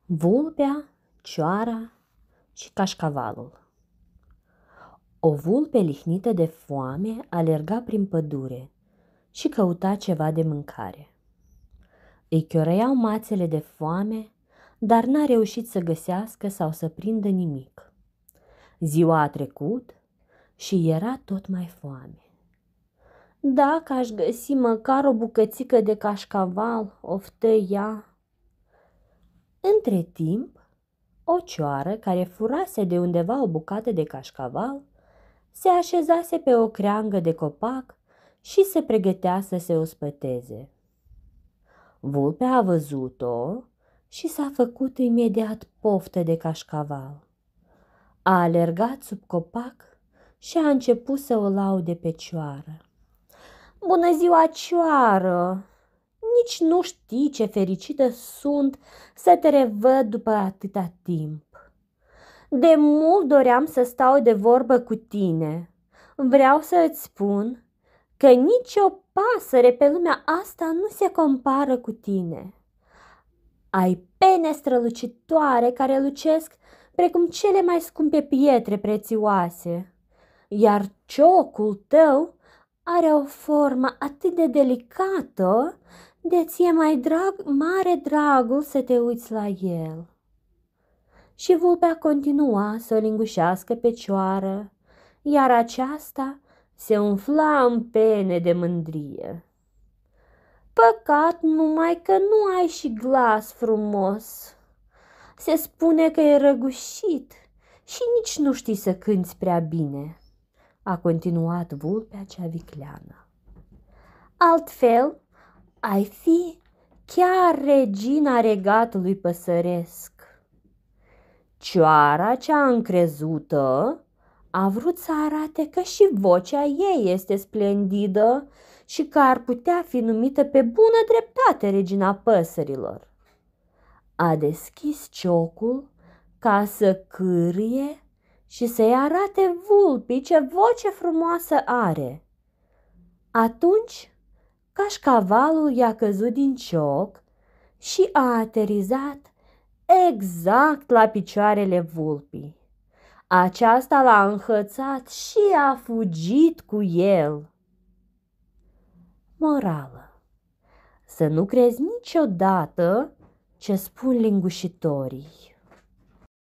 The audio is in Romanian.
Vulpea, cioara și cașcavalul. O vulpe lihnită de foame alerga prin pădure și căuta ceva de mâncare. Îi chiorăiau mațele de foame, dar n-a reușit să găsească sau să prindă nimic. Ziua a trecut și era tot mai foame. Dacă aș găsi măcar o bucățică de cașcaval, oftă ea. Între timp, o cioară care furase de undeva o bucată de cașcaval se așezase pe o creangă de copac și se pregătea să se ospăteze. Vulpea a văzut-o și s-a făcut imediat poftă de cașcaval. A alergat sub copac și a început să o laude pe cioară. "Bună ziua, cioară! Nici nu știi ce fericită sunt să te revăd după atâta timp. De mult doream să stau de vorbă cu tine. Vreau să îți spun că nici o pasăre pe lumea asta nu se compară cu tine. Ai pene strălucitoare care lucesc precum cele mai scumpe pietre prețioase, iar ciocul tău are o formă atât de delicată de ți-e mare dragul să te uiți la el." Și vulpea continua să o lingușească pe cioară, iar aceasta se umfla în pene de mândrie. "Păcat numai că nu ai și glas frumos. Se spune că e răgușit și nici nu știi să cânți prea bine," a continuat vulpea cea vicleană. "Altfel, ai fi chiar regina regatului păsăresc." Cioara cea încrezută a vrut să arate că și vocea ei este splendidă și că ar putea fi numită pe bună dreptate regina păsărilor. A deschis ciocul ca să cârie și să-i arate vulpii ce voce frumoasă are. Atunci cașcavalul i-a căzut din cioc și a aterizat exact la picioarele vulpii. Aceasta l-a înhățat și a fugit cu el. Morală: să nu crezi niciodată ce spun lingușitorii.